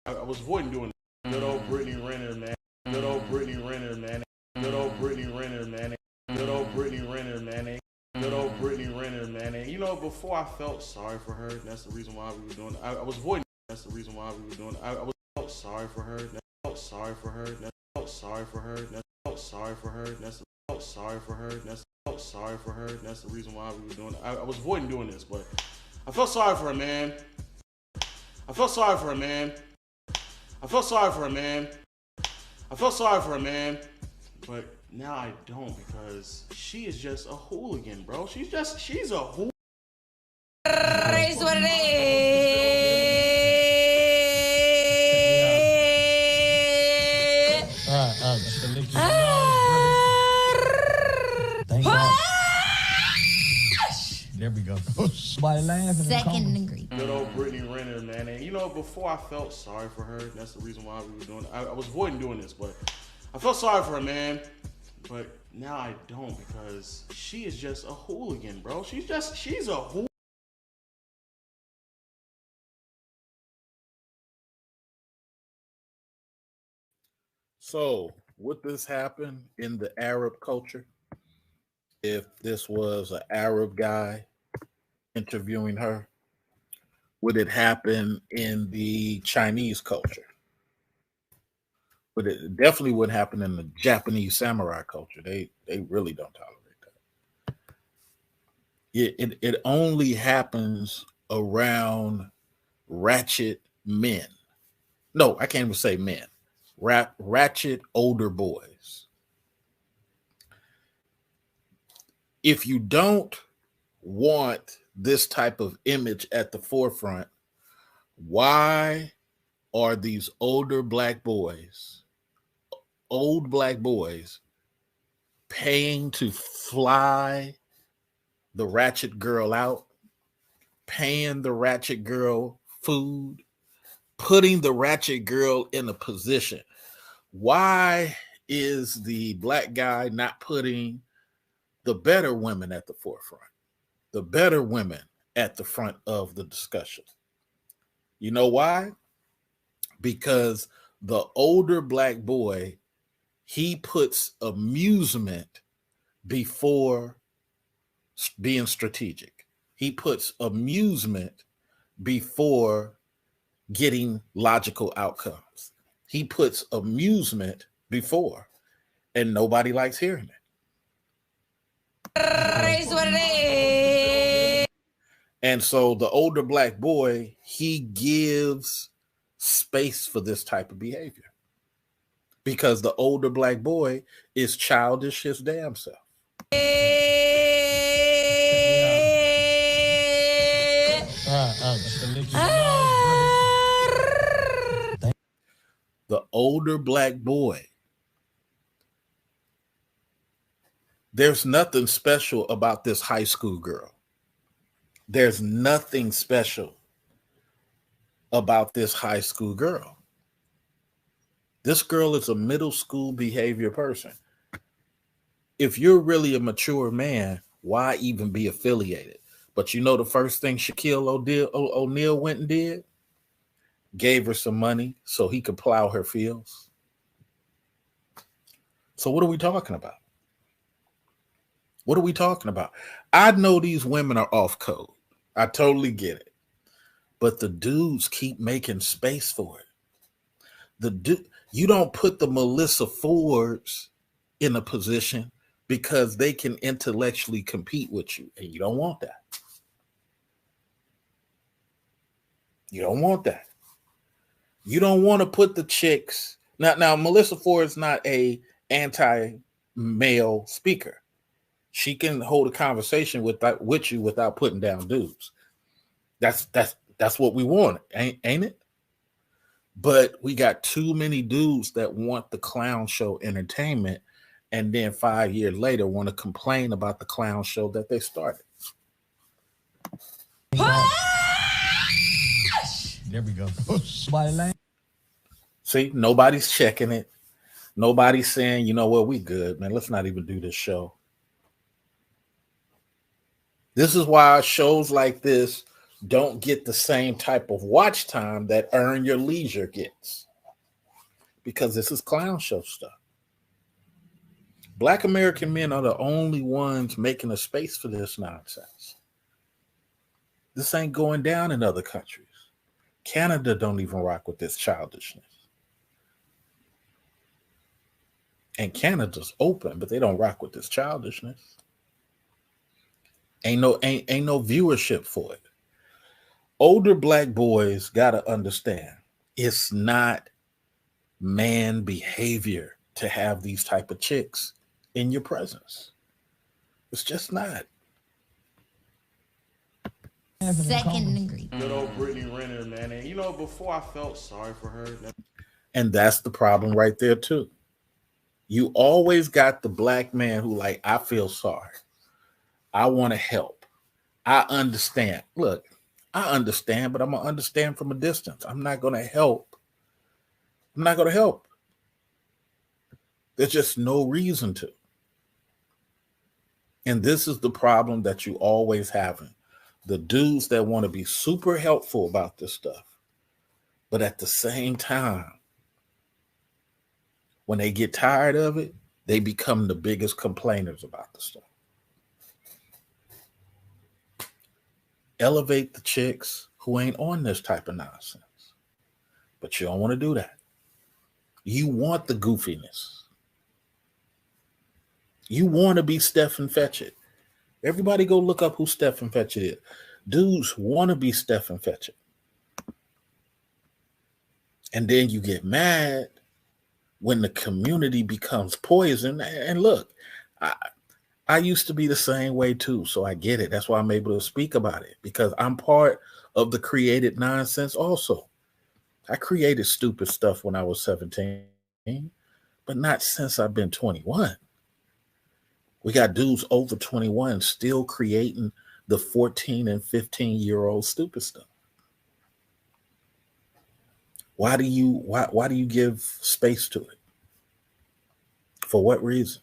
I was avoiding doing it. Good old Brittany Renner, man. Good old Brittany Renner, man. Good old Brittany Renner, man. Good old Brittany Renner, man. Good old Brittany Renner, man. And you know, before I felt sorry for her, and that's the reason why we were doing it. I was avoiding. That's the reason why we were doing it. I was felt sorry for her. Felt sorry for her. Felt sorry for her. Felt sorry for her. That's felt sorry for her. That's felt sorry for her. That's the reason why we were doing it. I was avoiding doing this, but I felt sorry for her, man. I felt sorry for her, man. I felt sorry for her, man. I felt sorry for her, man. But now I don't because she is just a hooligan, bro. She's a hooligan. Raise what it is. There we go. Somebody laughing. Second degree. Good old Brittany Renner, man. And you know, before I felt sorry for her, that's the reason why we were doing it. I was avoiding doing this, but I felt sorry for her, man. But now I don't because she is just a hooligan, bro. She's a hooligan. So, would this happen in the Arab culture? If this was an Arab guy interviewing her, would it happen in the Chinese culture? But it definitely would happen in the Japanese samurai culture. They really don't tolerate that. It only happens around ratchet men. No, I can't even say men. Ratchet older boys. If you don't want this type of image at the forefront, why are these old black boys, paying to fly the ratchet girl out, paying the ratchet girl food, putting the ratchet girl in a position? Why is the black guy not putting the better women at the forefront, the better women at the front of the discussion? You know why? Because the older black boy, he puts amusement before being strategic. He puts amusement before getting logical outcomes. He puts amusement before, and nobody likes hearing it. Raise what it is. And so the older black boy, he gives space for this type of behavior because the older black boy is childish his damn self. The older black boy, there's nothing special about this high school girl. There's nothing special about this high school girl. This girl is a middle school behavior person. If you're really a mature man, why even be affiliated? But you know the first thing Shaquille O'Neal went and did? Gave her some money so he could plow her fields. So what are we talking about? What are we talking about? I know these women are off code. I totally get it. But the dudes keep making space for it. You don't put the Melissa Fords in a position because they can intellectually compete with you, and you don't want that. You don't want that. You don't want to put the chicks. Now Melissa Ford is not a anti-male speaker. She can hold a conversation with you without putting down dudes. That's what we want, ain't it? But we got too many dudes that want the clown show entertainment, and then 5 years later want to complain about the clown show that they started. There we go. See, nobody's checking it. Nobody's saying, you know what, we good, man. Let's not even do this show. This is why shows like this don't get the same type of watch time that Earn Your Leisure gets, because this is clown show stuff. Black American men are the only ones making a space for this nonsense. This ain't going down in other countries. Canada don't even rock with this childishness. And Canada's open, but they don't rock with this childishness. Ain't no viewership for it. Older black boys gotta understand it's not man behavior to have these type of chicks in your presence. It's just not. Second degree. Good old Brittany Renner, man. And you know, before I felt sorry for her. And that's the problem right there too. You always got the black man who like, I feel sorry. I want to help. I understand. Look, I understand, but I'm going to understand from a distance. I'm not going to help. I'm not going to help. There's just no reason to. And this is the problem that you always having. The dudes that want to be super helpful about this stuff, but at the same time, when they get tired of it, they become the biggest complainers about the stuff. Elevate the chicks who ain't on this type of nonsense. But you don't want to do that. You want the goofiness. You want to be Stephen Fetchit. Everybody go look up who Stephen Fetchit is. Dudes want to be Stephen Fetchit. And then you get mad when the community becomes poison. And look, I used to be the same way too, so I get it. That's why I'm able to speak about it, because I'm part of the created nonsense also. I created stupid stuff when I was 17, but not since I've been 21. We got dudes over 21 still creating the 14 and 15-year-old stupid stuff. Why do you give space to it? For what reason?